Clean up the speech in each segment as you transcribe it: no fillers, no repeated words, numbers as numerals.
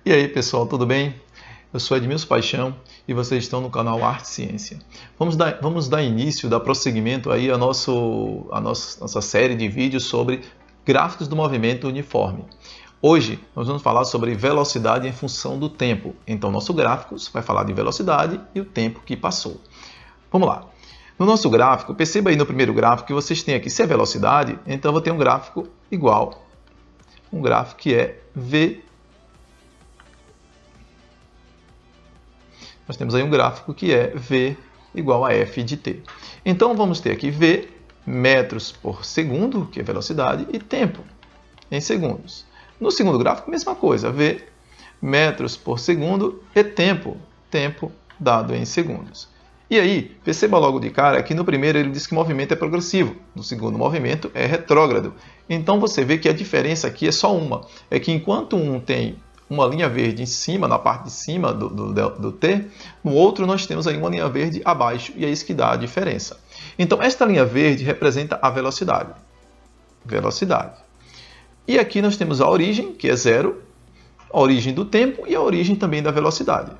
E aí pessoal, tudo bem? Eu sou Edmilson Paixão e vocês estão no canal Arte e Ciência. Vamos dar início, dar prosseguimento aí a nossa série de vídeos sobre gráficos do movimento uniforme. Hoje nós vamos falar sobre velocidade em função do tempo. Então nosso gráfico vai falar de velocidade e o tempo que passou. Vamos lá. No nosso gráfico, perceba aí no primeiro gráfico que vocês têm aqui, se é velocidade, então eu vou ter um gráfico igual. Um gráfico que é V. Nós temos aí um gráfico que é V igual a F de t. Então vamos ter aqui V, metros por segundo, que é velocidade, e tempo, em segundos. No segundo gráfico, mesma coisa, V, metros por segundo e tempo, tempo dado em segundos. E aí, perceba logo de cara que no primeiro ele diz que o movimento é progressivo, no segundo o movimento é retrógrado. Então você vê que a diferença aqui é só uma, é que enquanto um tem uma linha verde em cima, na parte de cima do T, no outro nós temos aí uma linha verde abaixo, e é isso que dá a diferença. Então esta linha verde representa a velocidade. Velocidade. E aqui nós temos a origem, que é zero, a origem do tempo e a origem também da velocidade.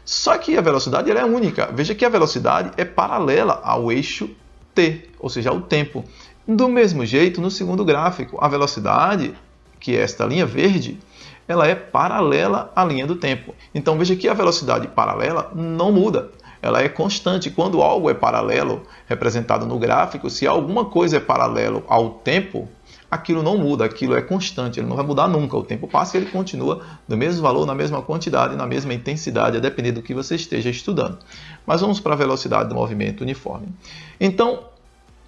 Só que a velocidade ela é única. Veja que a velocidade é paralela ao eixo t, ou seja, ao tempo. Do mesmo jeito, no segundo gráfico, a velocidade, que é esta linha verde, ela é paralela à linha do tempo. Então veja que a velocidade paralela não muda. Ela é constante. Quando algo é paralelo, representado no gráfico, se alguma coisa é paralelo ao tempo, aquilo não muda, aquilo é constante, ele não vai mudar nunca. O tempo passa e ele continua do mesmo valor, na mesma quantidade, na mesma intensidade, a depender do que você esteja estudando. Mas vamos para a velocidade do movimento uniforme. Então,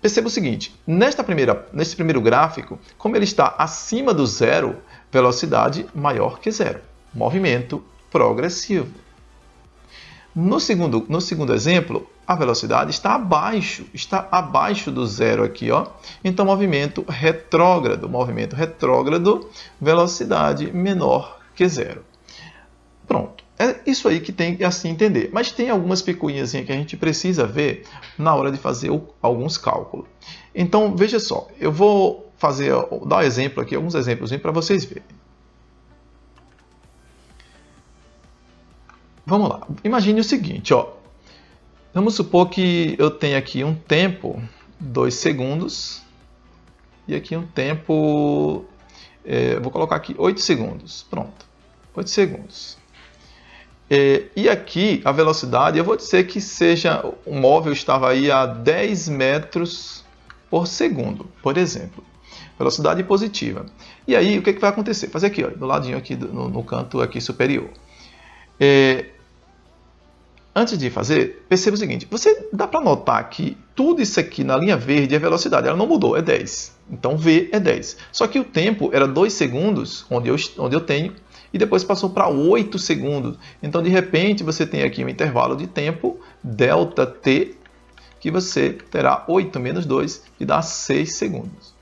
perceba o seguinte, nesse primeiro gráfico, como ele está acima do zero, velocidade maior que zero, movimento progressivo. No segundo exemplo, a velocidade está abaixo do zero aqui, ó. Então, movimento retrógrado, velocidade menor que zero. Pronto, é isso aí que tem que assim entender. Mas tem algumas picuinhas que a gente precisa ver na hora de fazer alguns cálculos. Então, veja só, eu vou dar um exemplo aqui, alguns exemplos para vocês verem. Vamos lá, imagine o seguinte, ó. Vamos supor que eu tenho aqui um tempo, 2 segundos, e aqui um tempo, vou colocar aqui 8 segundos, pronto, 8 segundos. E aqui a velocidade, eu vou dizer que o móvel estava aí a 10 metros por segundo, por exemplo. Velocidade positiva. E aí, o que vai acontecer? Fazer aqui, ó, do ladinho aqui, no canto aqui superior. Antes de fazer, perceba o seguinte, dá para notar que tudo isso aqui na linha verde é velocidade, ela não mudou, é 10. Então V é 10. Só que o tempo era 2 segundos, onde eu tenho, e depois passou para 8 segundos. Então, de repente, você tem aqui um intervalo de tempo, ΔT, que você terá 8 menos 2, que dá 6 segundos.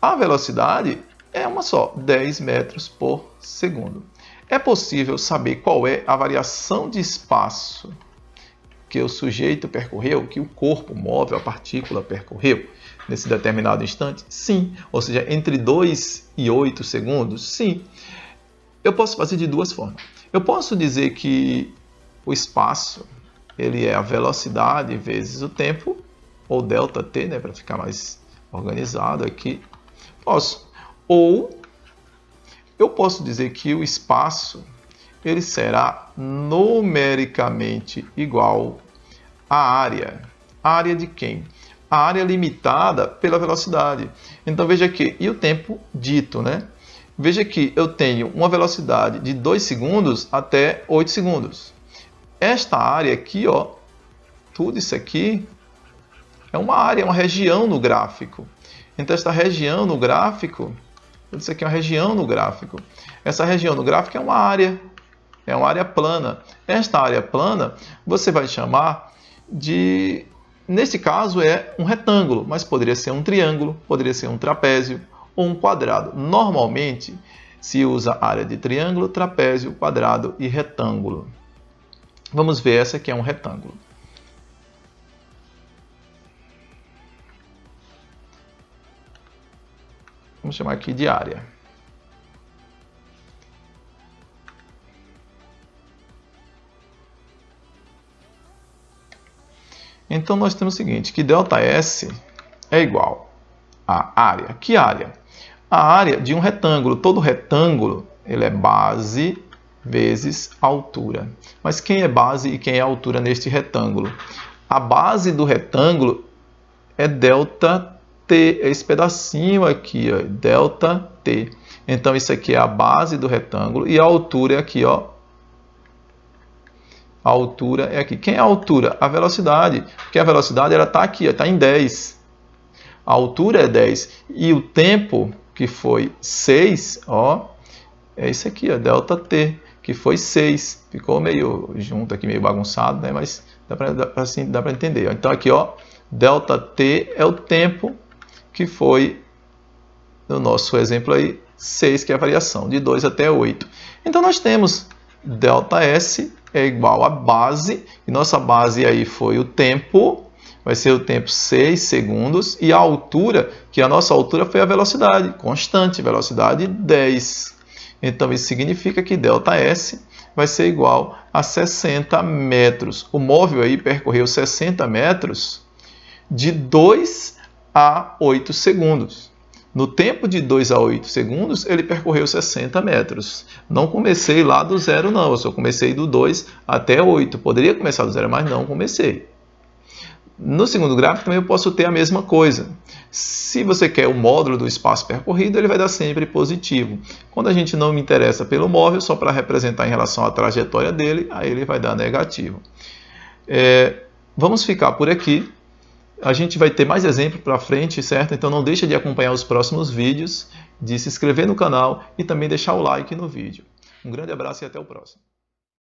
A velocidade é uma só, 10 metros por segundo. É possível saber qual é a variação de espaço que o sujeito percorreu, que o corpo móvel, a partícula percorreu nesse determinado instante? Sim. Ou seja, entre 2 e 8 segundos? Sim. Eu posso fazer de duas formas. Eu posso dizer que o espaço ele é a velocidade vezes o tempo, ou ΔT, né, para ficar mais organizado aqui. Posso. Ou eu posso dizer que o espaço ele será numericamente igual à área. A área de quem? A área limitada pela velocidade. Então veja aqui, e o tempo dito, né? Veja que eu tenho uma velocidade de 2 segundos até 8 segundos. Esta área aqui, ó, tudo isso aqui é uma área, uma região no gráfico. Então esta região no gráfico, isso aqui é uma região no gráfico. Essa região no gráfico é uma área plana. Esta área plana você vai chamar de, nesse caso é um retângulo, mas poderia ser um triângulo, poderia ser um trapézio ou um quadrado. Normalmente se usa área de triângulo, trapézio, quadrado e retângulo. Vamos ver essa que é um retângulo. Vamos chamar aqui de área. Então nós temos o seguinte, que ΔS é igual a área. Que área? A área de um retângulo. Todo retângulo ele é base vezes altura. Mas quem é base e quem é altura neste retângulo? A base do retângulo é ΔT, é esse pedacinho aqui, ó, ΔT. Então isso aqui é a base do retângulo e a altura é aqui, ó. A altura é aqui. Quem é a altura? A velocidade. Porque a velocidade ela está aqui, está em 10. A altura é 10. E o tempo, que foi 6, ó, é isso aqui, ó, ΔT, que foi 6. Ficou meio junto aqui, meio bagunçado, né? Mas dá para entender. Então aqui, ó, ΔT é o tempo que foi, no nosso exemplo aí, 6, que é a variação, de 2 até 8. Então nós temos ΔS é igual a base, e nossa base aí foi o tempo, vai ser o tempo 6 segundos, e a altura, que a nossa altura foi a velocidade, constante, velocidade 10. Então isso significa que ΔS vai ser igual a 60 metros. O móvel aí percorreu 60 metros de 2 a 8 segundos. No tempo de 2 a 8 segundos, ele percorreu 60 metros. Não comecei lá do 0, não. Eu só comecei do 2 até 8. Poderia começar do 0, mas não comecei. No segundo gráfico, também eu posso ter a mesma coisa. Se você quer o módulo do espaço percorrido, ele vai dar sempre positivo. Quando a gente não me interessa pelo móvel, só para representar em relação à trajetória dele, aí ele vai dar negativo. Vamos ficar por aqui. A gente vai ter mais exemplos para frente, certo? Então não deixa de acompanhar os próximos vídeos, de se inscrever no canal e também deixar o like no vídeo. Um grande abraço e até o próximo.